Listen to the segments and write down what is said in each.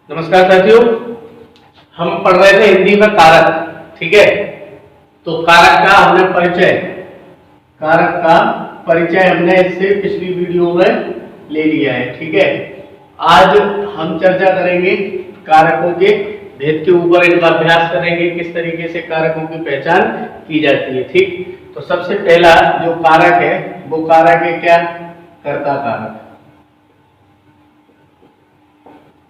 नमस्कार साथियों, हम पढ़ रहे थे हिंदी में कारक। ठीक है, तो कारक का परिचय हमने इससे पिछली वीडियो में ले लिया है। ठीक है, आज हम चर्चा करेंगे कारकों के भेद के ऊपर, इनका अभ्यास करेंगे किस तरीके से कारकों की पहचान की जाती है। ठीक, तो सबसे पहला जो कारक है वो कारक है क्या? कर्ता कारक।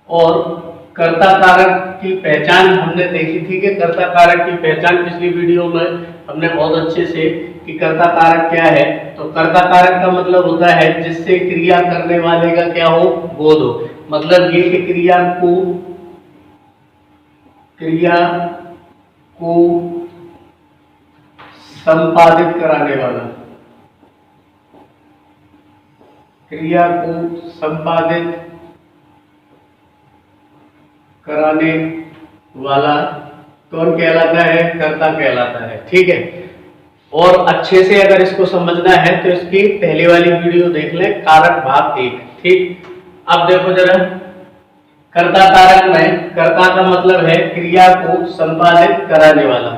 और कर्ता कारक की पहचान हमने देखी थी कि कर्ता कारक की पहचान पिछली वीडियो में हमने बहुत अच्छे से कि कर्ता कारक क्या है। तो कर्ता कारक का मतलब होता है जिससे क्रिया करने वाले का क्या हो, बोध हो। मतलब ये कि क्रिया को संपादित कराने वाला, क्रिया को संपादित कराने वाला कौन कहलाता है? कर्ता कहलाता है। ठीक है, और अच्छे से अगर इसको समझना है तो इसकी पहले वाली वीडियो देख लें, कारक भाग 1। ठीक, अब देखो जरा, कर्ता कारक में कर्ता का मतलब है क्रिया को संपादित कराने वाला,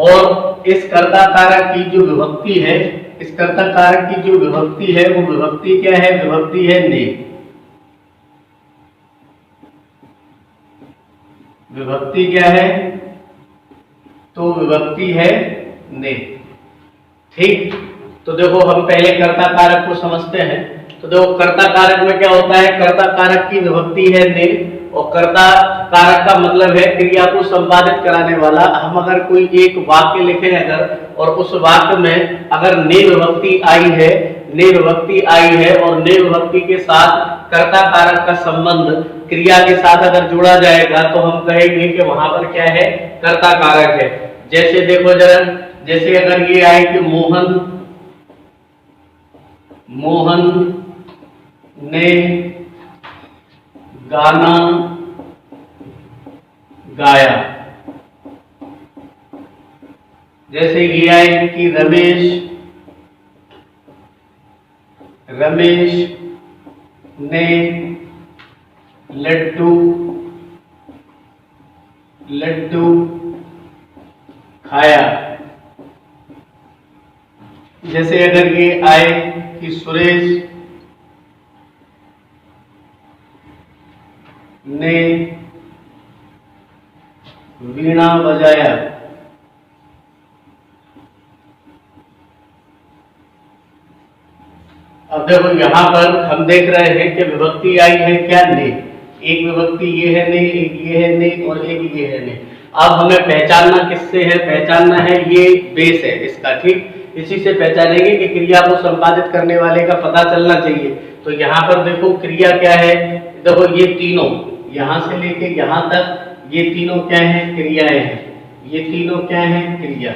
और इस कर्ता कारक की जो विभक्ति है, इस कर्ता कारक की जो विभक्ति है वो विभक्ति क्या है? विभक्ति है ने। विभक्ति क्या है? तो विभक्ति है ने। ठीक, तो देखो हम पहले कर्ता कारक को समझते हैं। तो देखो कर्ता कारक में क्या होता है? कर्ता कारक की विभक्ति है ने, और कर्ता कारक का मतलब है क्रिया को संपादित कराने वाला। हम अगर कोई एक वाक्य लिखें अगर, और उस वाक्य में अगर ने विभक्ति आई है, और ने विभक्ति के साथ कर्ता कारक का संबंध क्रिया के साथ अगर जोड़ा जाएगा तो हम कहेंगे कि वहां पर क्या है? कर्ता कारक है। जैसे देखो जरा, जैसे अगर ये आए कि मोहन ने गाना गाया। जैसे ये आए कि रमेश ने लड्डू खाया। जैसे अगर ये आए कि सुरेश ने वीणा बजाया। अब देखो यहां पर हम देख रहे हैं कि विभक्ति आई है क्या? ने। एक विभक्ति ये है ने, एक ये है ने, और एक ये है ने। अब हमें पहचानना किससे है? पहचानना है ये बेस है इसका। ठीक, इसी से पहचानेंगे कि क्रिया को संपादित करने वाले का पता चलना चाहिए। तो यहाँ पर देखो क्रिया क्या है? देखो ये तीनों यहां से लेके यहां तक, ये तीनों क्या है? क्रियाएं हैं। ये तीनों क्या है? क्रिया।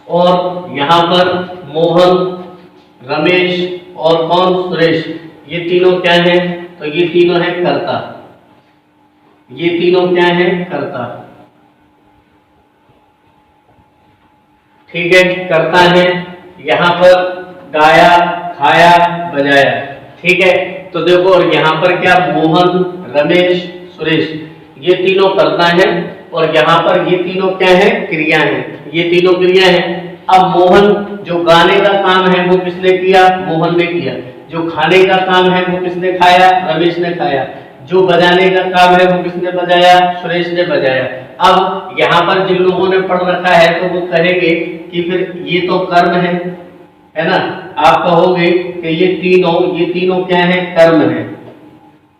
और यहाँ पर मोहन, रमेश और कौन? सुरेश, ये तीनों क्या है? तो ये तीनों है कर्ता। ये तीनों क्या है? कर्ता। ठीक है, कर्ता है। यहाँ पर गाया, खाया, बजाया। ठीक है, तो देखो, और यहाँ पर क्या? मोहन, रमेश, सुरेश, ये तीनों कर्ता हैं, और यहाँ पर ये तीनों क्या है? क्रिया हैं। ये तीनों क्रिया हैं। अब मोहन, जो गाने का काम है वो किसने किया? मोहन ने किया। जो खाने का काम है वो किसने खाया? रमेश ने खाया। जो बजाने का काम है वो किसने बजाया? सुरेश ने बजाया। अब यहाँ पर जिन लोगों ने पढ़ रखा है तो वो कहेंगे कि फिर ये तो कर्म है ना। आप कहोगे कि ये तीनों क्या है? कर्म है।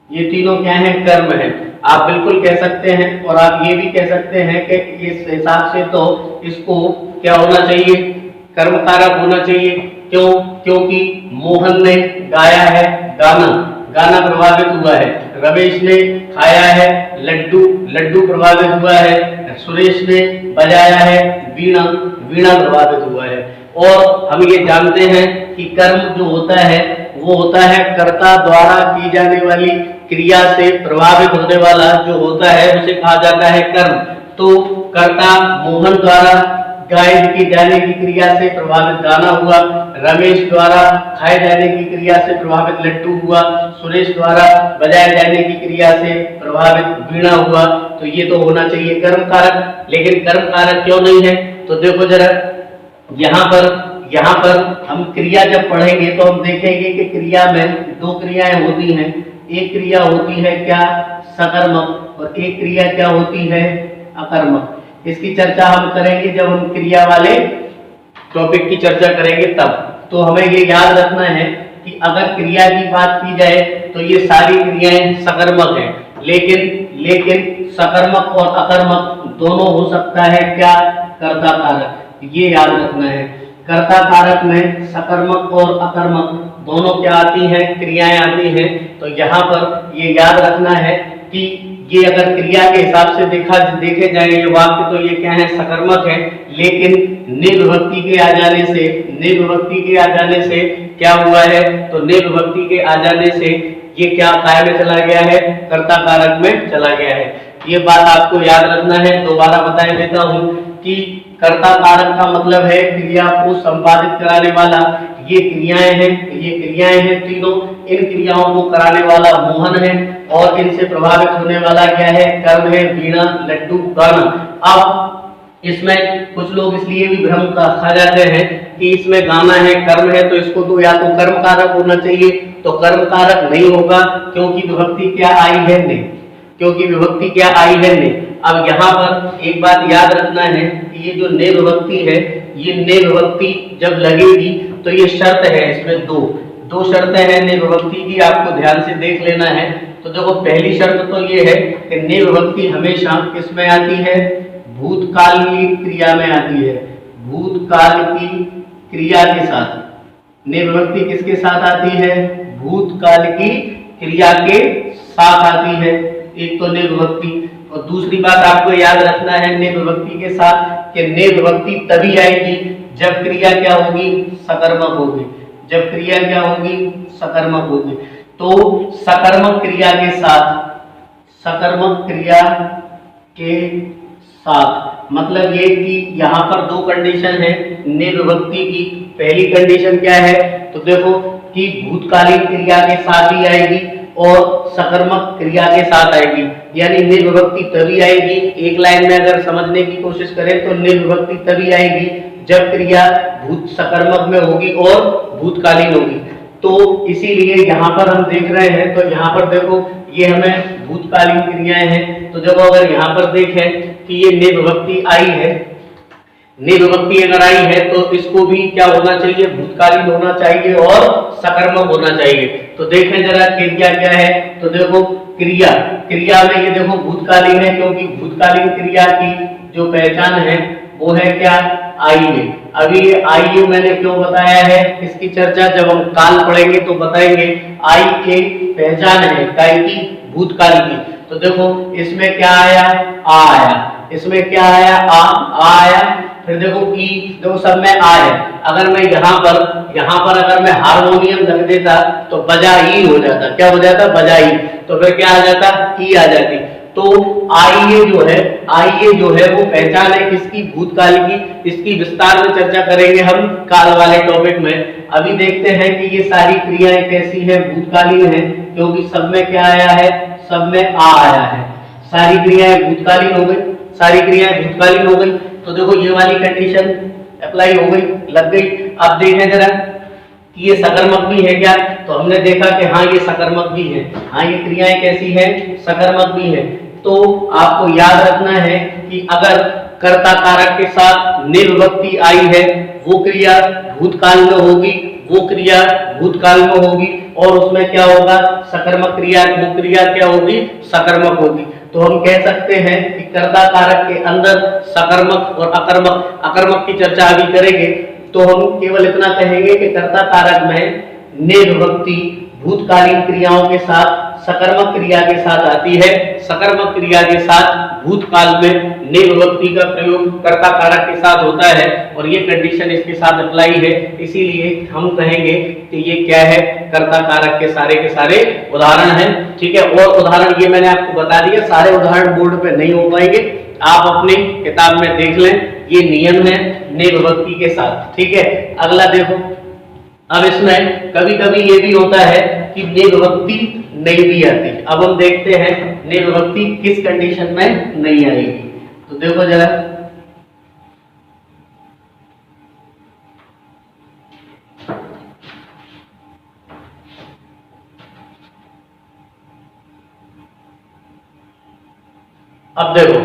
ये तीनों क्या है? कर्म है। आप बिल्कुल कह सकते हैं, और आप ये भी कह सकते हैं कि इस हिसाब से तो इसको क्या होना चाहिए? कर्म कारक होना चाहिए। क्यों? क्योंकि मोहन ने गाया है गाना प्रभावित हुआ है। रमेश ने खाया है लड्डू प्रभावित हुआ है। सुरेश ने बजाया है वीणा प्रभावित हुआ है। और हम ये जानते हैं कि कर्म जो होता है वो होता है कर्ता द्वारा की जाने वाली क्रिया से प्रभावित होने वाला जो होता है उसे कहा जाता है कर्म। तो कर्ता मोहन द्वारा गाय के जाने की क्रिया से प्रभावित गाना हुआ, रमेश द्वारा खाए जाने की क्रिया से प्रभावित लड्डू हुआ, सुरेश द्वारा बजाए जाने की क्रिया से प्रभावित वीणा हुआ। तो ये तो होना चाहिए कर्म कारक, लेकिन कर्म कारक क्यों नहीं है? तो देखो जरा यहाँ पर हम क्रिया जब पढ़ेंगे तो हम देखेंगे कि क्रिया में दो क्रियाएं होती हैं। एक क्रिया होती है क्या? सकर्मक, और एक क्रिया क्या होती है? अकर्मक। इसकी चर्चा हम करेंगे जब हम क्रिया वाले टॉपिक की चर्चा करेंगे तब। तो हमें ये याद रखना है कि अगर क्रिया की बात की जाए तो ये सारी क्रियाएं सकर्मक हैं, लेकिन सकर्मक और अकर्मक दोनों हो सकता है क्या? कर्ता कारक। ये याद रखना है, कर्ता कारक में सकर्मक और अकर्मक दोनों क्या आती हैं? क्रियाएं आती हैं। तो यहाँ पर ये याद रखना है कि ये अगर क्रिया के हिसाब से देखे जाए ये वाक्य तो ये क्या है? सकर्मक है, लेकिन निर्विभक्ति के आ जाने से क्या हुआ है? तो निर्विभक्ति के आ जाने से ये क्या काय में चला गया है? कर्ता कारक में चला गया है। ये बात आपको याद रखना है। दोबारा बता देता हूं कि कर्ता कारक का मतलब है क्रिया को संपादित कराने वाला। ये क्रियाएं हैं तीनों। इन क्रियाओं को कराने वाला मोहन है और इनसे प्रभावित होने वाला क्या है? कर्म है, वीणा, लड्डू, गाना। अब इसमें कुछ लोग इसलिए भी भ्रम खा जाते हैं कि इसमें गाना है, कर्म है, तो इसको तो या तो कर्म कारक होना चाहिए, तो कर्म कारक नहीं होगा क्योंकि विभक्ति क्या आई है? नहीं। अब यहाँ पर एक बात याद रखना है कि ये जो निर्विभक्ति है, ये निर्विभक्ति जब लगेगी तो ये शर्त है, इसमें दो शर्तें हैं निर्विभक्ति की, आपको ध्यान से देख लेना है। तो देखो पहली शर्त तो ये है कि निर्विभक्ति हमेशा किस में आती है? भूतकाल की क्रिया में आती है। भूतकाल की क्रिया के साथ निर्विभक्ति किसके साथ आती है? भूतकाल की क्रिया के साथ आती है। एक तो निर्विभक्ति, और दूसरी बात आपको याद रखना है निर्विभक्ति के साथ कि निर्विभक्ति तभी आएगी जब क्रिया क्या होगी? सकर्मक होगी। तो सकर्मक क्रिया के साथ मतलब ये कि यहाँ पर दो कंडीशन है निर्विभक्ति की। पहली कंडीशन क्या है? तो देखो कि भूतकालीन क्रिया के साथ ही आएगी और सकर्मक क्रिया के साथ आएगी, यानी निर्विभक्ति तभी आएगी। एक लाइन में अगर समझने की कोशिश करें तो निर्विभक्ति तभी आएगी जब क्रिया सकर्मक में होगी और भूतकालीन होगी। तो इसीलिए यहाँ पर हम देख रहे हैं, तो यहाँ पर देखो ये हमें भूतकालीन क्रियाएं हैं। तो देखो अगर यहाँ पर देखें कि ये निर्विभक्ति आई है, निर्विभक्ति अगर आई है तो इसको भी क्या होना चाहिए? भूतकालीन होना चाहिए और सकर्मक होना चाहिए। तो देखें जरा क्रिया क्या है। तो देखो क्रिया में ये देखो भूतकालीन है, क्योंकि भूतकालीन क्रिया की जो पहचान है वो है क्या? आइए। अभी आइए मैंने क्यों बताया है, इसकी चर्चा जब हम काल पढ़ेंगे तो बताएंगे। आई के पहचान है काय की? भूतकाल की। तो देखो इसमें क्या आया? आ आया। इसमें क्या आया? आ आया। फिर देखो ई, देखो सब में आ है। अगर मैं यहाँ पर अगर मैं हारमोनियम रख देता तो बजाई हो जाता। क्या हो जाता? बजाई। तो फिर क्या आ जाता? ई आ जाती। तो आइए जो है वो पहचान है किसकी? भूतकाल की। इसकी विस्तार में चर्चा करेंगे हम काल वाले टॉपिक में। अभी देखते हैं कि ये सारी क्रियाएं कैसी है? भूतकालीन है, क्योंकि सब में क्या आया है? सब में आ आया है। सारी क्रियाएं भूतकालीन हो गई। तो देखो ये वाली कंडीशन अप्लाई हो गई, लग गई। अब देखें जरा कि ये सकर्मक भी है क्या? तो हमने देखा कि हाँ ये सकर्मक भी है। हाँ ये क्रियाएं कैसी है? सकर्मक भी है। तो आपको याद रखना है कि अगर कर्ता कारक के साथ निर्विभक्ति आई है वो क्रिया भूतकाल में होगी और उसमें क्या होगा? सकर्मक क्रिया। वो क्रिया क्या होगी? सकर्मक होगी। तो हम कह सकते हैं कि कर्ता कारक के अंदर सकर्मक और अकर्मक की चर्चा अभी करेंगे। तो हम केवल इतना कहेंगे कि कर्ता कारक में निर्विभक्ति भूतकालीन क्रियाओं के साथ सकर्मक क्रिया के साथ आती है। सकर्मक क्रिया के साथ भूतकाल में निर्विभक्ति का प्रयोग कर्ता कारक के साथ होता है और ये कंडीशन इसके साथ अप्लाई है। इसीलिए हम कहेंगे कि ये क्या है? कर्ता कारक के सारे उदाहरण हैं। ठीक है, और उदाहरण ये मैंने आपको बता दिया, सारे उदाहरण बोर्ड पे नहीं हो पाएंगे, आप अपनी किताब में देख लें। ये नियम है ने विभक्ति के साथ। ठीक है, अगला देखो। अब इसमें कभी कभी ये भी होता है कि ने विभक्ति नहीं भी आती। अब हम देखते हैं ने विभक्ति किस कंडीशन में नहीं आएगी। तो देखो जरा, अब देखो,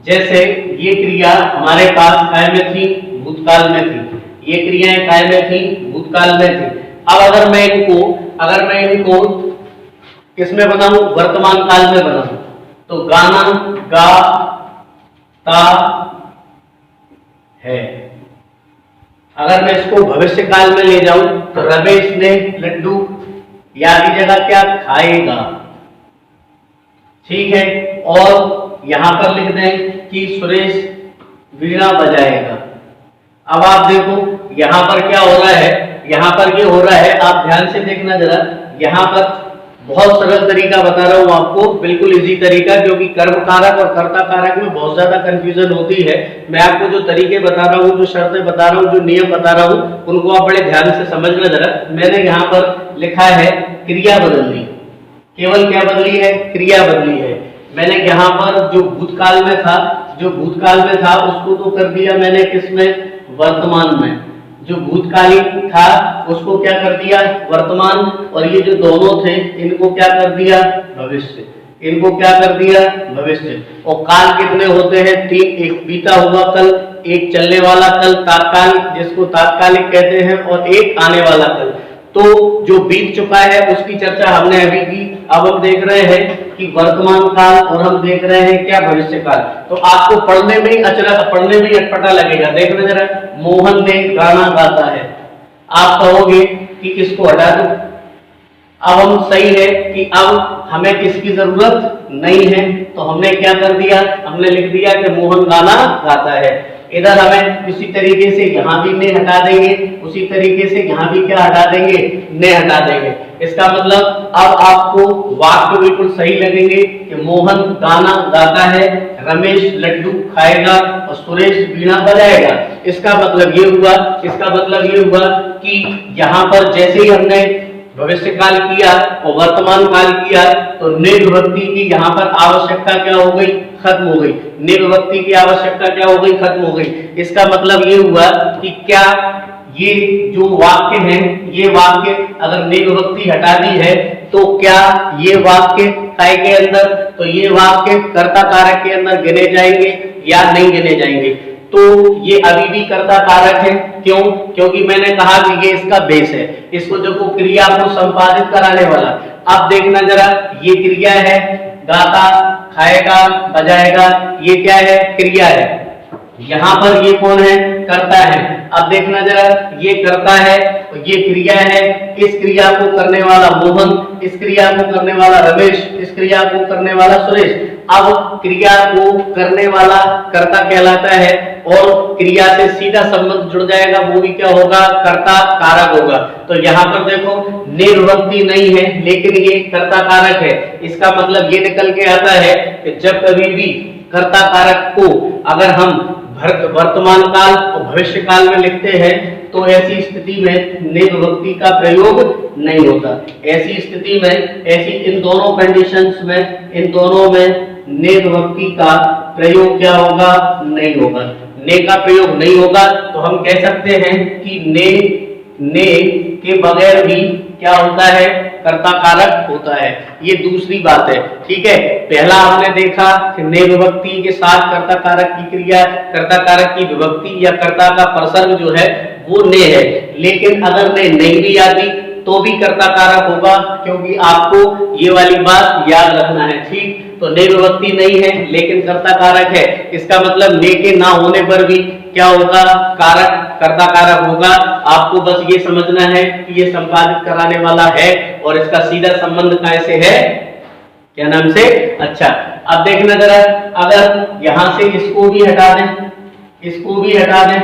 जैसे ये क्रिया हमारे पास काय में थी, भूतकाल में थी, ये क्रियाएं काय में थी, भूतकाल में थी। अब अगर मैं इनको किसमें बनाऊं, वर्तमान काल में बनाऊं, तो गाना गाता है। अगर मैं इसको भविष्य काल में ले जाऊं तो रमेश ने लड्डू या की जगह क्या खाएगा। ठीक है, और यहां पर लिख दें कि सुरेश वीणा बजाएगा। अब आप देखो यहां पर क्या हो रहा है, यहां पर ये हो रहा है, आप ध्यान से देखना जरा। यहां पर बहुत सरल तरीका बता रहा हूं आपको, बिल्कुल इजी तरीका, क्योंकि कर्म कारक और कर्ता कारक में बहुत ज्यादा कंफ्यूजन होती है। मैं आपको जो तरीके बता रहा हूं, जो शर्तें बता रहा हूं, जो नियम बता रहा हूं, उनको आप बड़े ध्यान से समझना जरा। मैंने यहाँ पर लिखा है क्रिया बदलनी, केवल क्या बदली है, क्रिया बदली है। मैंने यहाँ पर जो भूतकाल में था उसको तो कर दिया मैंने किसमें, वर्तमान में। जो भूतकालीन था उसको क्या कर दिया, वर्तमान। और ये जो दोनों थे इनको क्या कर दिया, भविष्य। इनको क्या कर दिया, भविष्य। और काल कितने होते हैं, 3। एक बीता हुआ कल, एक चलने वाला कल तात्कालिक, जिसको तात्कालिक कहते हैं, और एक आने वाला कल। तो जो बीत चुका है उसकी चर्चा हमने अभी की। अब हम देख रहे हैं कि वर्तमान काल, और हम देख रहे हैं क्या, भविष्य काल। तो आपको पढ़ने में अटपटा लगेगा। देखना जरा, मोहन ने गाना गाता है। आप कहोगे कि इसको हटा दो। अब हम सही है कि अब हमें किसकी जरूरत नहीं है, तो हमने क्या कर दिया, हमने लिख दिया कि मोहन गाना गाता है। इधर हमें इसी तरीके से यहाँ भी ने हटा देंगे, उसी तरीके से यहाँ भी क्या हटा देंगे, ने हटा देंगे। इसका मतलब अब आपको वाक्य बिल्कुल सही लगेंगे कि मोहन गाना गाता है, रमेश लड्डू खाएगा और सुरेश वीणा बजाएगा। इसका मतलब ये हुआ कि यहाँ पर जैसे ही हमने भविष्य काल किया और वर्तमान काल किया, तो ने विभक्ति की यहाँ पर आवश्यकता क्या हो गई, खत्म हो गई। ने विभक्ति की आवश्यकता क्या हो गई, खत्म हो गई। इसका मतलब ये हुआ कि क्या ये जो वाक्य है, ये वाक्य अगर ने विभक्ति हटा दी है तो क्या ये वाक्य काय के अंदर, तो ये वाक्य कर्ता कारक के अंदर गिने जाएंगे या नहीं गिने जाएंगे। तो ये अभी भी कर्ता कारक है। क्यों, क्योंकि मैंने कहा कि ये इसका बेस है। इसको देखो, क्रिया को संपादित कराने वाला। अब देखना जरा, ये क्रिया है, गाता, खाएगा, बजाएगा, ये क्या है, क्रिया है। यहाँ पर ये कौन है, कर्ता है। अब देखना जरा, ये कर्ता है, ये क्रिया है। इस क्रिया को करने वाला मोहन, इस क्रिया को करने वाला रमेश, इस क्रिया को करने वाला सुरेश। अब क्रिया को करने वाला कर्ता कहलाता है, और क्रिया से सीधा संबंध जुड़ जाएगा, वो भी क्या होगा, कर्ता कारक होगा। तो यहाँ पर देखो, ने विभक्ति नहीं है लेकिन ये कर्ता कारक है। इसका मतलब ये निकल के आता है कि जब कभी भी कर्ता कारक को अगर हम वर्तमान काल और भविष्य काल में लिखते हैं, तो ऐसी स्थिति में ने विभक्ति का प्रयोग नहीं होता। ऐसी स्थिति में, ऐसी इन दोनों कंडीशंस में, इन दोनों में ने विभक्ति का प्रयोग क्या होगा, नहीं होगा। ने का प्रयोग नहीं होगा तो हम कह सकते हैं कि ने के बगैर भी क्या होता है, कर्ता कारक होता है। ये दूसरी बात है। ठीक है, पहला हमने देखा कि ने विभक्ति के साथ कर्ता कारक की क्रिया, कर्ता कारक की विभक्ति या कर्ता का प्रसर्ग जो है वो ने है। लेकिन अगर ने नहीं भी आती तो भी कर्ता कारक होगा, क्योंकि आपको ये वाली बात याद रखना है। ठीक, तो ने विभक्ति नहीं है लेकिन कर्ता कारक है। इसका मतलब ने के ना होने पर भी क्या होगा, कारक, कर्ता कारक होगा। आपको बस ये समझना है कि ये संपादित कराने वाला है और इसका सीधा संबंध कैसे है, क्या नाम से। अच्छा, अब देखना जरा, अगर यहां से इसको भी हटा दें, इसको भी हटा दें,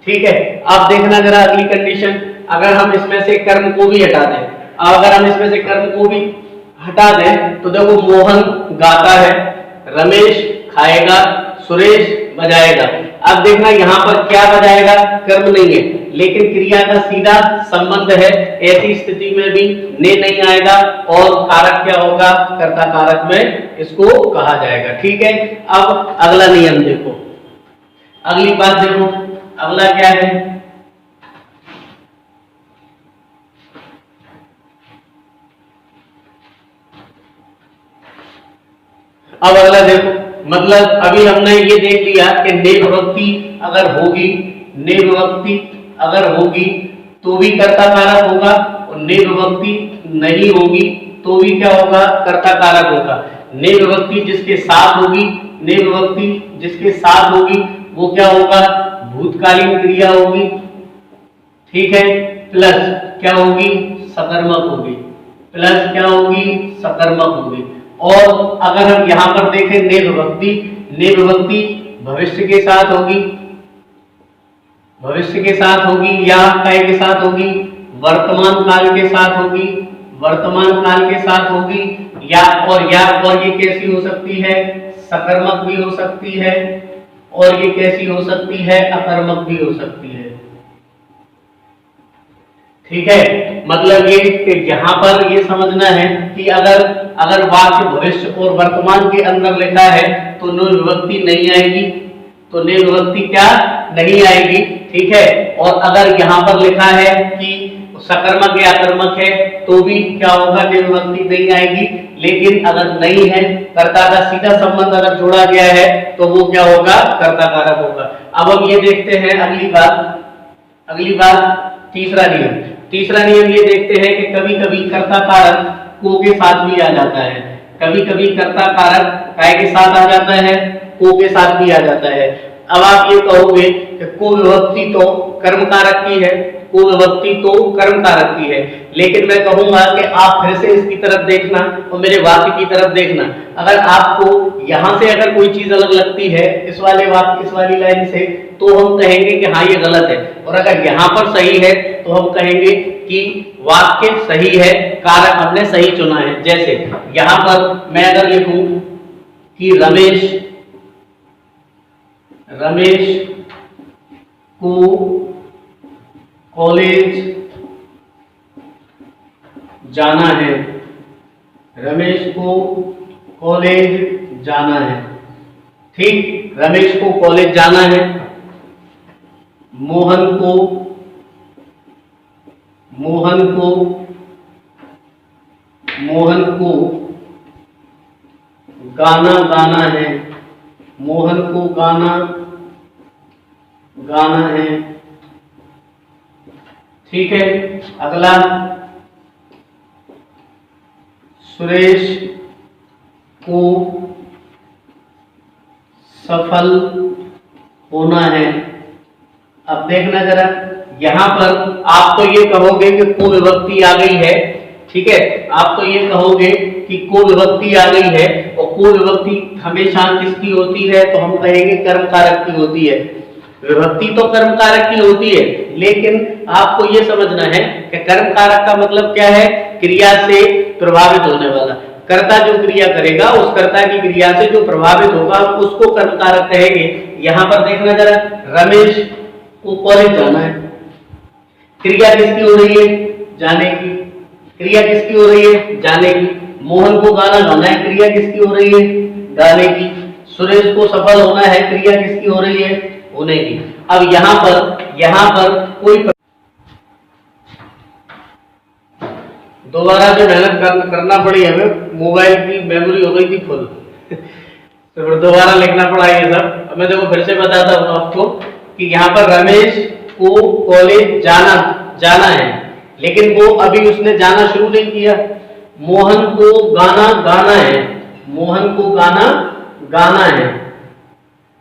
ठीक है। अब देखना जरा अगली कंडीशन, अगर हम इसमें से कर्म को भी हटा दें, अगर हम इसमें से कर्म को भी हटा दें तो देखो, मोहन गाता है, रमेश खाएगा, सुरेश बजाएगा। अब देखना यहाँ पर क्या बजाएगा, कर्म नहीं है लेकिन क्रिया का सीधा संबंध है, ऐसी स्थिति में भी ने नहीं आएगा और कारक क्या होगा, कर्ता कारक में इसको कहा जाएगा। ठीक है, अब अगला नियम देखो, अगली बात देखो, अगला क्या है, अब अगला देखो, मतलब अभी हमने ये देख लिया कि ने विभक्ति अगर होगी, ने विभक्ति अगर होगी तो भी कर्ता कारक होगा और ने विभक्ति नहीं होगी तो भी क्या होगा, कर्ता कारक होगा। ने विभक्ति जिसके साथ होगी, ने विभक्ति जिसके साथ होगी वो क्या होगा, भूतकालीन क्रिया होगी। ठीक है, प्लस क्या होगी, सकर्मक होगी, प्लस क्या होगी, सकर्मक होगी। और अगर हम यहां पर देखें ने विभक्ति, ने विभक्ति भविष्य के साथ होगी, भविष्य के साथ होगी या काय के साथ होगी, वर्तमान काल के साथ होगी, वर्तमान काल के साथ होगी या और ये कैसी हो सकती है, सकर्मक भी हो सकती है और ये कैसी हो सकती है, अकर्मक भी हो सकती है। ठीक है, मतलब ये कि यहाँ पर ये समझना है कि अगर वाक्य भविष्य और वर्तमान के अंदर लिखा है तो ने विभक्ति नहीं आएगी, तो ने विभक्ति क्या नहीं आएगी। ठीक है, और अगर यहाँ पर लिखा है कि सकर्मक या अकर्मक है तो भी क्या होगा, ने विभक्ति नहीं आएगी। लेकिन अगर नहीं है, कर्ता का सीधा संबंध अगर जोड़ा गया है तो वो क्या होगा, कर्ता कारक होगा। अब हम ये देखते हैं अगली बात तीसरा नियम। तीसरा नियम ये देखते हैं कि कभी कभी कर्ता कारक को के साथ भी आ जाता है, कभी कभी कर्ता कारक काय के साथ आ जाता है, को के साथ भी आ जाता है। अब आप ये कहोगे कि को विभक्ति तो कर्म कारक की है, को विभक्ति तो कर्म कारक की है, लेकिन मैं कहूंगा कि आप फिर से इसकी तरफ देखना और मेरे वाक्य की तरफ देखना। अगर आपको यहां से अगर कोई चीज अलग लगती है इस वाली लाइन से, तो हम कहेंगे कि हाँ ये गलत है, और अगर यहाँ पर सही है तो हम कहेंगे कि वाक्य सही है, कारक हमने सही चुना है। जैसे यहाँ पर मैं अगर लिखूं कि रमेश को कॉलेज जाना है, रमेश को कॉलेज जाना है। ठीक, रमेश को कॉलेज जाना है, मोहन को गाना गाना है, मोहन को गाना है। ठीक है, अगला सुरेश को सफल होना है। अब देखना जरा, यहां पर आप तो ये कहोगे कि को विभक्ति आ गई है। ठीक है, आप तो ये कहोगे कि को विभक्ति आ गई है, और को विभक्ति हमेशा किसकी होती है, तो हम कहेंगे कर्म कारक की होती है। विभक्ति तो कर्म कारक की होती है, लेकिन आपको ये समझना है कि कर्म कारक का मतलब क्या है, क्रिया से प्रभावित होने वाला। कर्ता जो क्रिया करेगा उस कर्ता की क्रिया से जो प्रभावित होगा उसको कर्म कारक कहेंगे। यहां पर देखना जरा, रमेश को कॉलेज जाना है, क्रिया किसकी हो रही है, जाने की। क्रिया किसकी हो रही है, जाने की। मोहन को गाना गाना है, क्रिया किसकी हो रही है, गाने की। सुरेश को सफल होना है, क्रिया किसकी हो रही है, होने की। अब यहाँ पर कोई दोबारा जो मेहनत करना पड़ी हमें, मोबाइल की मेमोरी हो गई थी फुल तो फिर दोबारा लिखना पड़ा ये सब। मैं देखो फिर से बताता हूँ आपको कि यहाँ पर रमेश को कॉलेज जाना है, लेकिन वो अभी उसने जाना शुरू नहीं किया। मोहन को गाना गाना है, मोहन को गाना है।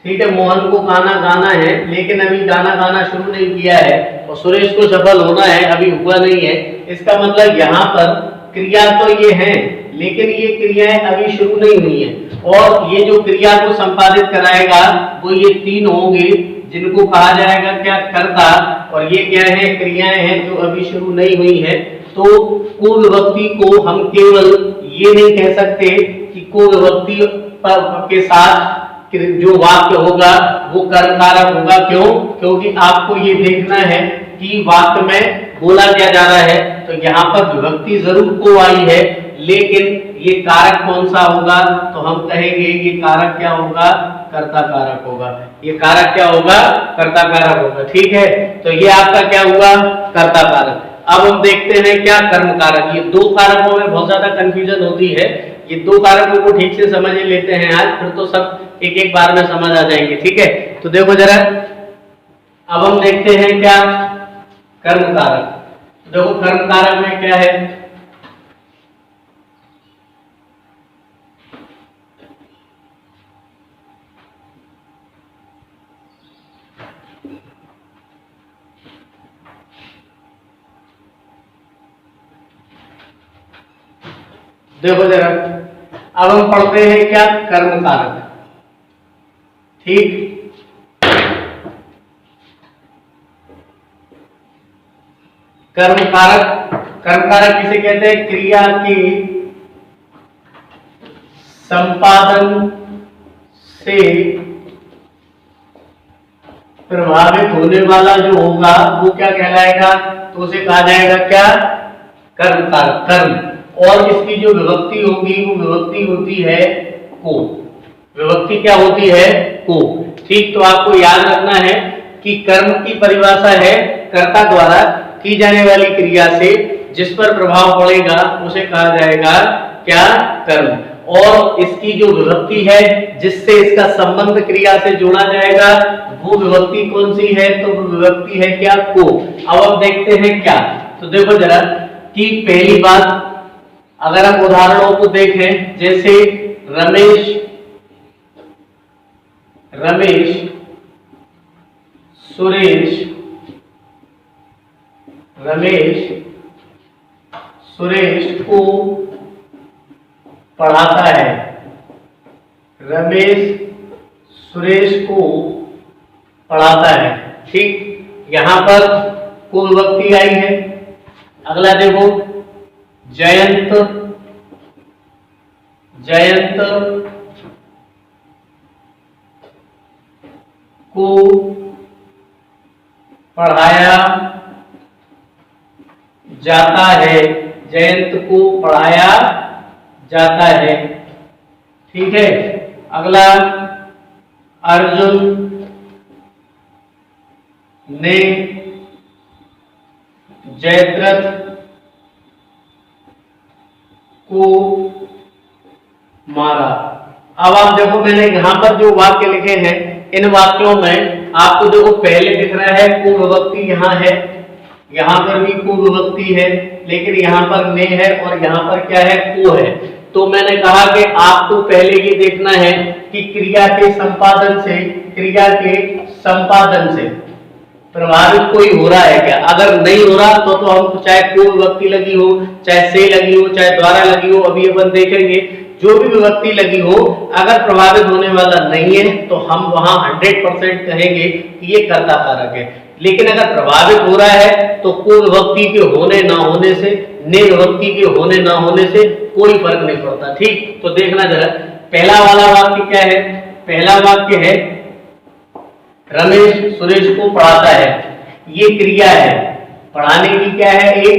ठीक है, मोहन को गाना है, लेकिन अभी गाना शुरू नहीं किया है। और सुरेश को सफल होना है, अभी हुआ नहीं है। इसका मतलब यहाँ पर क्रिया तो ये है, लेकिन ये क्रियाएं अभी शुरू नहीं हुई है। और ये जो क्रिया को संपादित कराएगा वो ये तीन होंगे, जिनको कहा जाएगा क्या, कर्ता। और ये क्या है, क्रियाएं हैं जो अभी शुरू नहीं हुई है। तो को विभक्ति को हम केवल ये नहीं कह सकते कि को विभक्ति के साथ जो वाक्य होगा वो कर्म कारक होगा। क्यों? क्योंकि आपको ये देखना है कि वाक्य में बोला क्या जा रहा है। तो यहाँ पर विभक्ति जरूर को आई है, लेकिन ये कारक कौन सा होगा? तो हम कहेंगे ये कारक क्या होगा? कर्ता कारक होगा। ये कारक क्या होगा? कर्ता कारक होगा। ठीक है, तो ये आपका क्या हुआ? कर्ता कारक। अब हम देखते हैं क्या कर्म कारक। ये दो कारकों में बहुत ज्यादा कंफ्यूजन होती है, ये दो कारकों को ठीक से समझ लेते हैं आज, फिर तो सब एक एक बार में समझ आ जाएंगे। ठीक है, तो देखो जरा, अब हम देखते हैं क्या कर्म कारक। देखो कर्म कारक में क्या है? देखो जरा, अब हम पढ़ते हैं क्या कर्म कारक। ठीक, कर्म कारक, कर्म कारक किसे कहते हैं? क्रिया के संपादन से प्रभावित होने वाला जो होगा वो क्या कहलाएगा? तो उसे कहा जाएगा क्या? कर्म कारक। कर्म, और इसकी जो विभक्ति होगी वो विभक्ति होती है को। विभक्ति क्या होती है? को। ठीक, तो आपको याद रखना है कि कर्म की परिभाषा है कर्ता द्वारा की जाने वाली क्रिया से जिस पर प्रभाव पड़ेगा उसे कहा जाएगा क्या? कर्म। और इसकी जो विभक्ति है जिससे इसका संबंध क्रिया से जोड़ा जाएगा वो विभक्ति कौन सी है? तो वो विभक्ति है क्या? को। अब हम देखते हैं क्या। तो देखो जरा कि पहली बात, अगर हम उदाहरणों को देखें, जैसे रमेश सुरेश को पढ़ाता है। रमेश सुरेश को पढ़ाता है। ठीक, यहां पर को विभक्ति आई है। अगला देखो, जयंत को पढ़ाया जाता है। जयंत को पढ़ाया जाता है। ठीक है, अगला, अर्जुन ने जयद्रथ को मारा। अब आप देखो, मैंने यहां पर जो वाक्य लिखे हैं इन वाक्यों में आपको देखो पहले दिख रहा है को विभक्ति यहाँ है, यहाँ पर भी को विभक्ति है, लेकिन यहाँ पर ने है और यहाँ पर क्या है? को है। तो मैंने कहा कि आपको पहले ये देखना है कि क्रिया के संपादन से प्रभावित कोई हो रहा है क्या। अगर नहीं हो रहा तो हम चाहे को विभक्ति लगी हो, चाहे से लगी हो, चाहे द्वारा लगी हो, अभी अपन देखेंगे, जो भी विभक्ति लगी हो, अगर प्रभावित होने वाला नहीं है तो हम वहां 100% कहेंगे कि ये कर्ता कारक है। लेकिन अगर प्रभावित हो रहा है तो को विभक्ति के होने ना होने से, ने विभक्ति के होने ना होने से कोई फर्क नहीं पड़ता। ठीक, तो देखना जरा, पहला वाला वाक्य क्या है? पहला वाक्य है रमेश सुरेश को पढ़ाता है। ये क्रिया है, पढ़ाने की क्या है? एक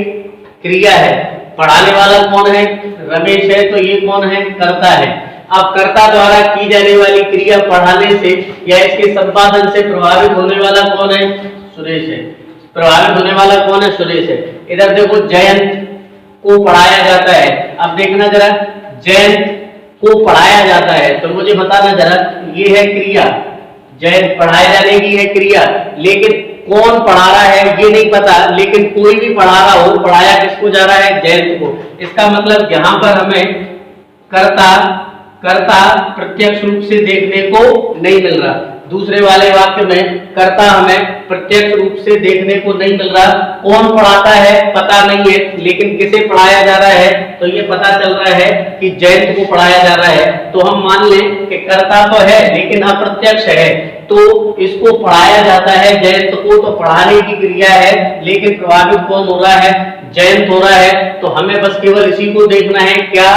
क्रिया है। पढ़ाने वाला कौन है? रमेश है, तो ये कौन है? कर्ता है। अब कर्ता द्वारा की जाने वाली क्रिया पढ़ाने से या इसके संपादन से प्रभावित होने वाला कौन है? सुरेश है। प्रभावित होने वाला कौन है? सुरेश है। इधर देखो, जयंत को पढ़ाया जाता है। अब देखना जरा, जयंत को पढ़ाया जाता है तो मुझे बताना जरा, ये है क्रिया, जयंत पढ़ाए जाने की है क्रिया, लेकिन कौन पढ़ा रहा है ये नहीं पता, लेकिन कोई भी पढ़ा रहा हो, पढ़ाया किसको जा रहा है? जयंत को। इसका मतलब यहाँ पर हमें कर्ता प्रत्यक्ष रूप से देखने को नहीं मिल रहा। दूसरे वाले वाक्य में कर्ता हमें प्रत्यक्ष रूप से देखने को नहीं मिल रहा। कौन पढ़ाता है पता नहीं है, लेकिन किसे पढ़ाया जा रहा है तो ये पता चल रहा है कि जयंत को पढ़ाया जा रहा है। तो हम मान लें कि कर्ता तो है लेकिन अप्रत्यक्ष है, तो इसको पढ़ाया जाता है जयंत को, तो पढ़ाने की क्रिया है, लेकिन प्रभावित कौन हो रहा है? जयंत हो रहा है। तो हमें बस केवल इसी को देखना है, क्या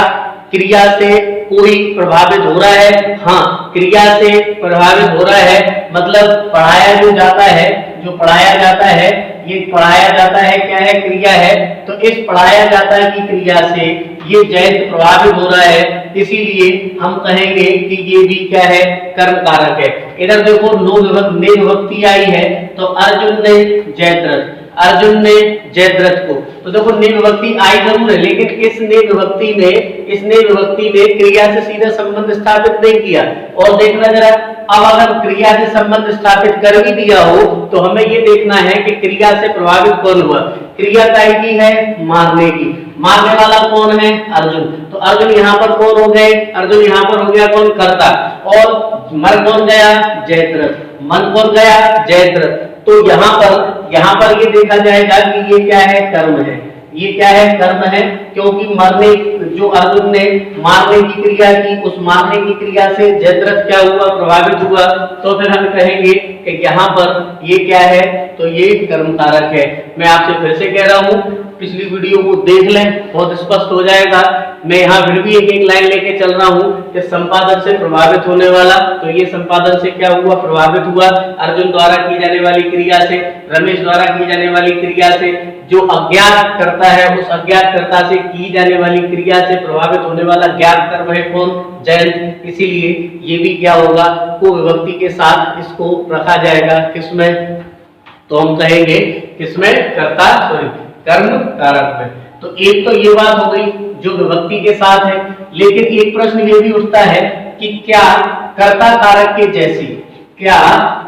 क्रिया से कोई प्रभावित हो रहा है? हाँ, क्रिया से प्रभावित हो रहा है, मतलब पढ़ाया जो जाता है, जो पढ़ाया जाता है, ये पढ़ाया जाता है क्या है? क्रिया है। तो इस पढ़ाया जाता है की क्रिया से ये जैत प्रभावित हो रहा है, इसीलिए हम कहेंगे कि ये भी क्या है? कर्म कारक है। इधर देखो ने विभक्ति आई है, तो अर्जुन ने जयद्रथ, अर्जुन ने जयद्रथ को, तो देखो ने विभक्ति आई जरूर है, लेकिन इस ने विभक्ति ने क्रिया से सीधा संबंध स्थापित नहीं किया। और देखना जरा, अब अगर क्रिया से संबंध स्थापित कर भी दिया हो तो हमें ये देखना है कि क्रिया से प्रभावित कौन हुआ। क्रिया काय की है? मारने की। मारने वाला कौन है? अर्जुन। तो अर्जुन यहाँ पर कौन हो गए? अर्जुन यहाँ पर हो गया कौन? कर्ता। और मर कौन गया? जयद्रथ। मन कौन गया? जयद्रथ। तो यहाँ पर ये देखा जाएगा कि ये क्या है? कर्म है। ये क्या है? कर्म है, क्योंकि मरने, जो अर्जुन ने मारने की क्रिया की, उस मारने की क्रिया से जयद्रथ क्या हुआ? प्रभावित हुआ। तो फिर हम कहेंगे कि यहाँ पर ये क्या है? तो ये कर्म कारक है। मैं आपसे फिर से कह रहा हूँ, पिछली वीडियो को देख लें, बहुत स्पष्ट हो जाएगा। मैं यहाँ फिर भी एक लाइन लेके चल रहा हूँ कि संपादन से प्रभावित होने वाला, तो ये संपादन से क्या हुआ? प्रभावित हुआ। अर्जुन द्वारा की जाने वाली क्रिया से, रमेश द्वारा की जाने वाली क्रिया से, जो अज्ञात करता है उस अज्ञात कर्ता से की जाने वाली क्रिया से प्रभावित होने वाला ज्ञात कर्म है कौन? जयंत। इसीलिए ये भी क्या होगा? को विभक्ति के साथ इसको रखा जाएगा। किसमें? तो हम कहेंगे किसमें? कर्ता, सॉरी, कर्म कारक में। तो एक तो ये बात हो गई जो विभक्ति के साथ है, लेकिन एक प्रश्न ये भी उठता है कि क्या कर्ता कारक के जैसे, क्या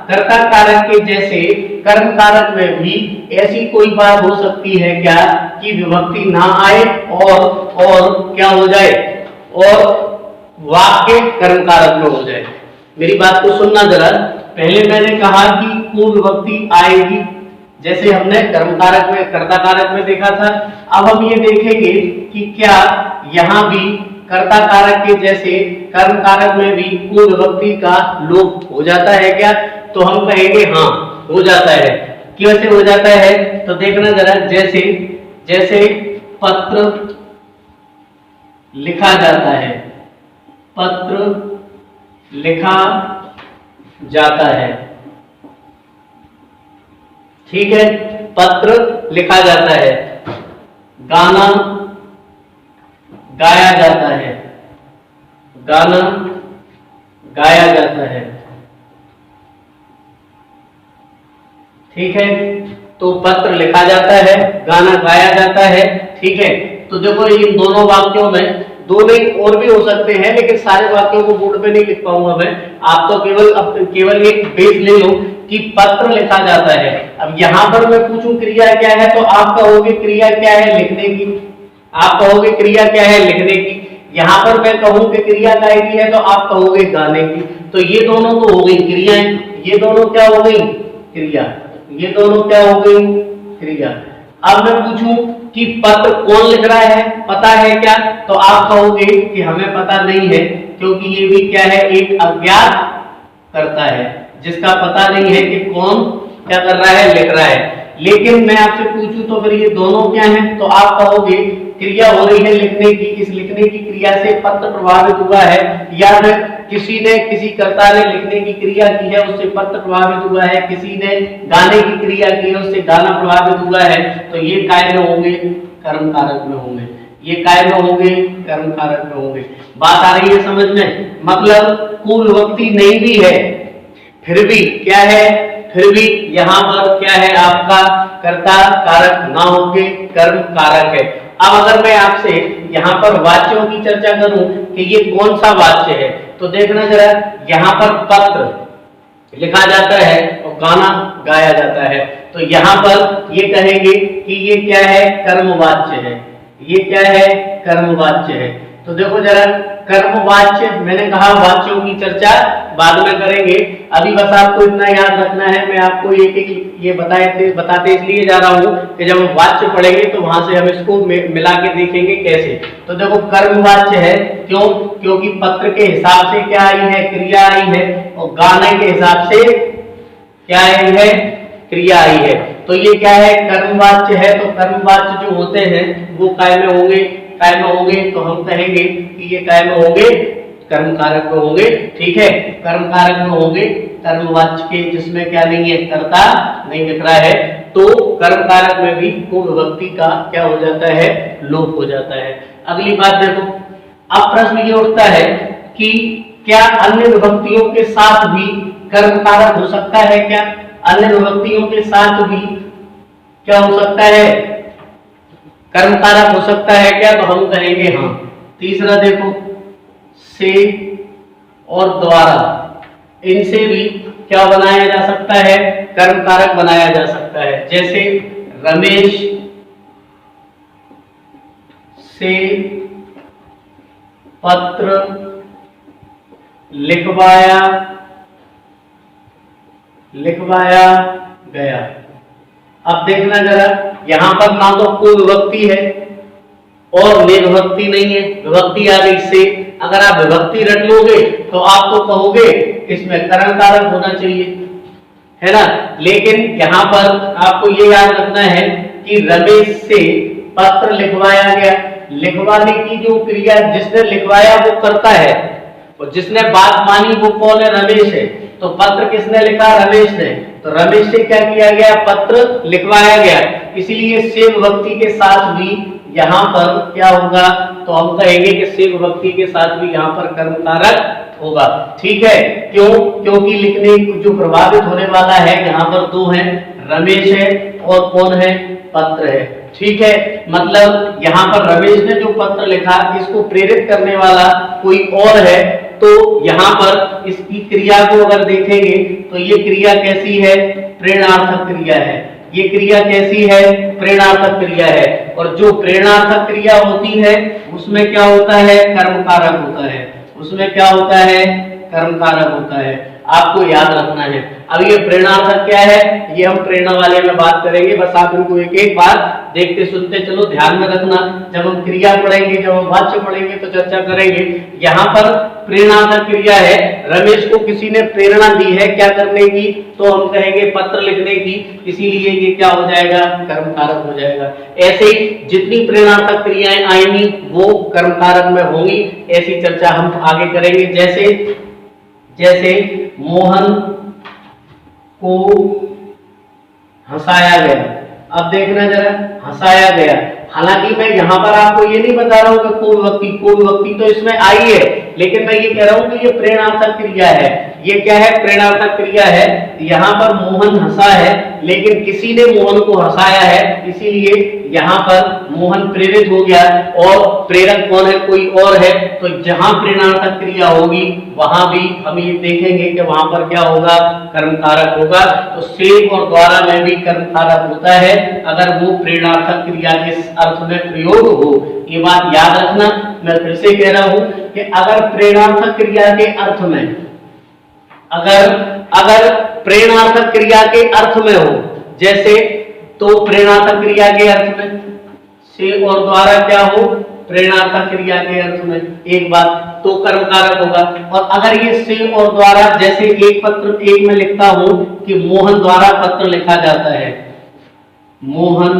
कर्ता कारक के जैसे कर्म कारक में भी ऐसी कोई बात हो सकती है क्या कि विभक्ति ना आए और क्या हो जाए? और वाक्य कर्म कारक में हो जाए। मेरी बात को सुनना जरा। पहले मैंने कहा कि को विभक्ति आएगी, जैसे हमने कर्म कारक में, कर्ता कारक में देखा था। अब हम ये देखेंगे कि क्या यहाँ भी कर्ता कारक के जैसे कर्म कारक में भी को विभक्ति का लोप हो जाता है क्या? तो हम कहेंगे हाँ, हो जाता है। कैसे हो जाता है? तो देखना जरा, जैसे पत्र लिखा जाता है, पत्र लिखा जाता है, ठीक है, पत्र लिखा जाता है। गाना गाया जाता है, गाना गाया जाता है, ठीक है। तो पत्र लिखा जाता है, गाना गाया जाता है, ठीक है। तो देखो इन दोनों वाक्यों में दो नहीं और भी हो सकते हैं, लेकिन सारे वाक्यों को बोर्ड पे नहीं लिख पाऊंगा मैं। आप तो केवल एक बेस ले लो कि पत्र लिखा जाता है। अब यहाँ पर मैं पूछूं क्रिया क्या है, तो आप कहोगे क्रिया क्या है? लिखने की। आप कहोगे क्रिया क्या है? लिखने की। यहाँ पर मैं कहूँ कि क्रिया काय की है, तो आप कहोगे गाने की। तो ये दोनों तो हो गई क्रियाएं, ये दोनों क्या हो गई? क्रिया। ये दोनों क्या हो गई? क्रिया। अब मैं पूछूं कि पत्र कौन लिख रहा है, पता है क्या? तो आप कहोगे कि हमें पता नहीं है, क्योंकि ये भी क्या है? एक अज्ञात कर्ता है, जिसका पता नहीं है कि कौन क्या कर रहा है, लिख रहा है। लेकिन मैं आपसे पूछूं तो फिर ये दोनों क्या हैं? तो आप कहोगे क्रिया हो रही है लिखने की, इस लिखने की क्रिया से पत्र प्रभावित हुआ है, या फिर किसी कर्ता ने लिखने की क्रिया की है, उससे पत्र प्रभावित हुआ है, किसी ने गाने की क्रिया की है, उससे गाना प्रभावित हुआ है। तो ये काय में होंगे? कर्म कारक में होंगे। ये काय में होंगे? कर्म कारक में होंगे। बात आ रही है समझ में? मतलब को विभक्ति नहीं भी है, फिर भी क्या है? फिर भी यहाँ पर क्या है? आपका कर्ता कारक ना होके कर्म कारक है। अब अगर मैं आपसे यहाँ पर वाच्यों की चर्चा करूं कि ये कौन सा वाच्य है, तो देखना जरा, यहाँ पर पत्र लिखा जाता है और गाना गाया जाता है। तो यहाँ पर ये कहेंगे कि ये क्या है? कर्मवाच्य है। ये क्या है? कर्मवाच्य है। तो देखो जरा, कर्मवाच्य, मैंने कहा वाच्यों की चर्चा बाद में करेंगे, अभी बस आपको इतना याद रखना है। मैं आपको एक ये बताते इसलिए जा रहा हूँ कि जब हम वाच्य पढ़ेंगे तो वहां से हम इसको मिला के देखेंगे कैसे। तो देखो कर्मवाच्य है, क्यों? क्योंकि पत्र के हिसाब से क्या आई है? क्रिया आई है, और गाने के हिसाब से क्या आई है? क्रिया आई है। तो ये क्या है? कर्मवाच्य है। तो कर्मवाच्य जो होते हैं वो काय में होंगे? काय में होंगे, तो हम कहेंगे कि ये काय में होंगे, कर्म कारक में होंगे। ठीक है, कर्म कारक में होंगे, कर्मवाच्य के जिसमें क्या नहीं है, कर्ता नहीं दिख रहा है, तो कर्म कारक में भी को विभक्ति का क्या हो जाता है, लोप हो जाता है। अगली बात देखो, अब प्रश्न ये उठता है कि क्या अन्य विभक्तियों के साथ भी कर्म कारक हो सकता है क्या? अन्य विभक्तियों के साथ भी क्या हो सकता है, कर्म कारक हो सकता है क्या? तो हम कहेंगे हाँ। तीसरा देखो, से और द्वारा, इनसे भी क्या बनाया जा सकता है, कर्म कारक बनाया जा सकता है। जैसे रमेश से पत्र लिखवाया गया। अब देखना जरा, यहां पर ना तो कोई विभक्ति है और विभक्ति नहीं है, विभक्ति आ गई से। अगर आप विभक्ति रट लोगे तो आप तो कहोगे इसमें कर्म कारक होना चाहिए, है ना। लेकिन यहाँ पर आपको ये याद रखना है कि रमेश से पत्र लिखवाया गया। लिखवाने की जो क्रिया, जिसने लिखवाया वो करता है और जिसने बात मानी वो कौन है, रमेश है। तो पत्र किसने लिखा, रमेश ने। तो रमेश से क्या किया गया, पत्र लिखवाया गया। इसीलिए से विभक्ति के साथ भी यहाँ पर क्या होगा, तो हम कहेंगे कि से विभक्ति के साथ भी यहाँ पर कर्म कारक होगा। ठीक है, क्यों? क्योंकि लिखने जो प्रभावित होने वाला है यहाँ पर दो हैं, रमेश है और कौन है, पत्र है। ठीक है, मतलब यहाँ पर रमेश ने जो पत्र लिखा, इसको प्रेरित करने वाला कोई और है। तो यहाँ पर इसकी क्रिया को अगर देखेंगे तो ये क्रिया कैसी है, प्रेरणार्थक क्रिया है। ये क्रिया कैसी है, प्रेरणार्थक क्रिया है। और जो प्रेरणार्थक क्रिया होती है उसमें क्या होता है, कर्म कारक होता है। उसमें क्या होता है, कर्म कारक होता है। आपको याद रखना है। अब ये प्रेरणार्थक क्या है, ये हम प्रेरणा वाले में बात करेंगे। बस आप इनको एक एक बार देखते सुनते चलो, ध्यान में रखना। जब हम क्रिया पढ़ेंगे, जब हम वाच्य पढ़ेंगे तो चर्चा करेंगे। यहाँ पर प्रेरणार्थक क्रिया है, रमेश को किसी ने प्रेरणा दी है क्या करने की, तो हम कहेंगे पत्र लिखने की। इसीलिए ये क्या हो जाएगा, कर्म कारक हो जाएगा। ऐसे ही जितनी प्रेरणार्थक क्रियाएं आएंगी वो कर्म कारक में होंगी। ऐसी चर्चा हम आगे करेंगे। जैसे मोहन को हंसाया गया। अब देखना जरा, हंसाया गया। हालांकि मैं यहाँ पर आपको ये नहीं बता रहा हूँ कि को विभक्ति तो इसमें आई है, लेकिन मैं ये कह रहा हूँ कि ये प्रेरणार्थक क्रिया है। ये क्या है, प्रेरणार्थक क्रिया है। यहाँ पर मोहन हंसा है, लेकिन किसी ने मोहन को हंसाया है, इसीलिए यहाँ पर मोहन प्रेरित हो गया और प्रेरक कौन है, कोई और है। तो जहां प्रेरणार्थक क्रिया होगी वहां भी हम ये देखेंगे कि वहां पर क्या होगा, कर्म कारक होगा। तो से और द्वारा में भी कर्म कारक होता है अगर वो प्रेरणार्थक क्रिया के अर्थ में प्रयोग हो। ये बात याद रखना। मैं फिर से कह रहा हूं कि अगर प्रेरणार्थक क्रिया के अर्थ में, अगर प्रेरणार्थक क्रिया के अर्थ में हो, जैसे तो प्रेरणार्थक क्रिया के अर्थ में से और द्वारा क्या हो, प्रेरणार्थक क्रिया के अर्थ में, एक बात तो कर्म कारक होगा। और अगर ये से और द्वारा, जैसे एक में लिखता हूं कि मोहन द्वारा पत्र लिखा जाता है, मोहन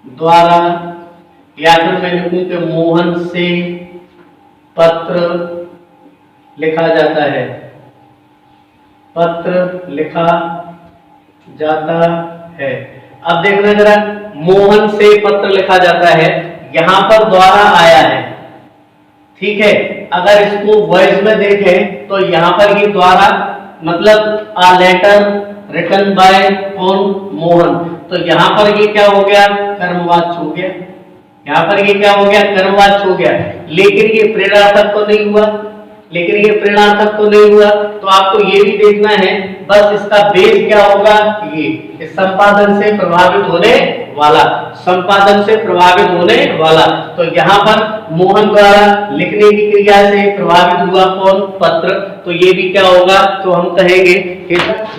द्वारा, या फिर मैं लिखूं कि मोहन से पत्र लिखा जाता है, पत्र लिखा जाता है। अब देखना जरा, मोहन से पत्र लिखा जाता है, यहां पर द्वारा आया है। ठीक है, अगर इसको वॉइस में देखें तो यहां पर ये द्वारा मतलब आ लेटर रिटन बाय कौन, मोहन। तो यहां पर ये क्या हो गया, कर्मवाच्य हो गया। यहां पर ये क्या हो गया, कर्मवाच्य हो गया। लेकिन ये प्रेरणार्थक तो नहीं हुआ, तो आपको ये भी देखना है, बस इसका बेस क्या होगा, ये संपादन से प्रभावित होने वाला। तो यहाँ पर मोहन द्वारा लिखने की क्रिया से प्रभावित हुआ कौन, पत्र। तो ये भी क्या होगा, तो हम कहेंगे कि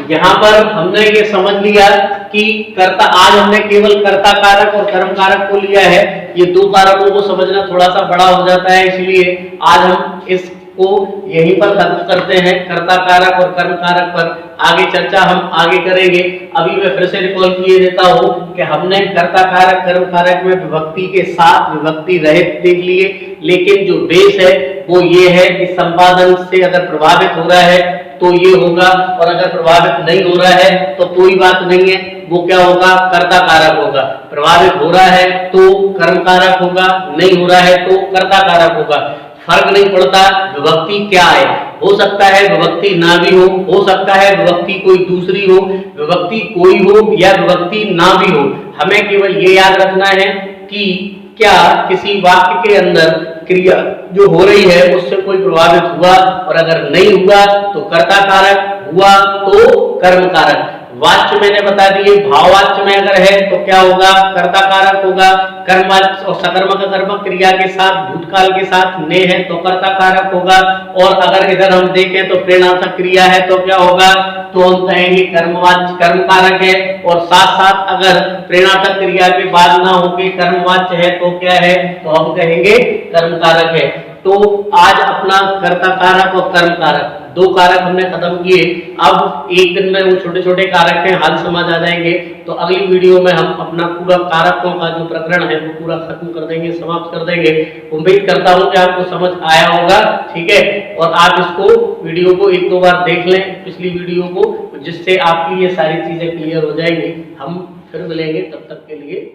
यहाँ पर हमने ये समझ लिया कि कर्ता, आज हमने केवल कर्ता कारक और कर्म कारक को लिया है। ये दो कारकों को समझना थोड़ा सा बड़ा हो जाता है, इसलिए आज हम इस को यहीं पर खत्म करते हैं, कर्ता कारक और कर्म कारक पर आगे चर्चा हम आगे करेंगे। अभी मैं फिर से रिकॉल किए देता हूँ कि हमने कर्ता कारक कर्म कारक में विभक्ति के साथ विभक्ति रहित देख लिए, लेकिन जो बेस है वो ये है कि संपादन से अगर प्रभावित हो रहा है तो ये होगा, और अगर प्रभावित नहीं हो रहा है तो कोई बात नहीं है, वो क्या होगा, कर्ता कारक होगा। प्रभावित हो रहा है तो कर्म कारक होगा, नहीं हो रहा है तो कर्ता कारक होगा। फर्क नहीं पड़ता विभक्ति क्या है, हो सकता है विभक्ति ना भी हो सकता है विभक्ति कोई दूसरी हो, विभक्ति कोई हो या विभक्ति ना भी हो, हमें केवल ये याद रखना है कि क्या किसी वाक्य के अंदर क्रिया जो हो रही है उससे कोई प्रभावित हुआ, और अगर नहीं हुआ तो कर्ता कारक, हुआ तो कर्म कारक। वाच्य मैंने बता दिए, भाववाच्य में अगर है तो क्या होगा, कर्ता कारक होगा। कर्मवाच्य और सकर्मक कर्मक क्रिया के साथ भूतकाल के साथ ने है तो कर्ता कारक होगा, और अगर इधर हम देखें तो प्रेरणार्थक क्रिया है तो क्या होगा, तो हम कहेंगे कर्मवाच्य कर्म कारक है, और साथ साथ अगर प्रेरणार्थक क्रिया के बाद ना होके कर्मवाच्य है तो क्या है, तो हम कहेंगे कर्म कारक है। तो आज अपना कर्ता कारक और कर्म कारक दो कारक हमने खत्म किए। अब एक दिन में वो छोटे छोटे कारक हैं हाल समझ आ जाएंगे, तो अगली वीडियो में हम अपना पूरा कारकों का जो प्रकरण है वो पूरा खत्म कर देंगे, समाप्त कर देंगे। उम्मीद करता हूँ कि आपको समझ आया होगा, ठीक है। और आप इसको वीडियो को एक दो बार देख लें, पिछली वीडियो को, जिससे आपकी ये सारी चीजें क्लियर हो जाएंगी। हम फिर मिलेंगे, तब तक के लिए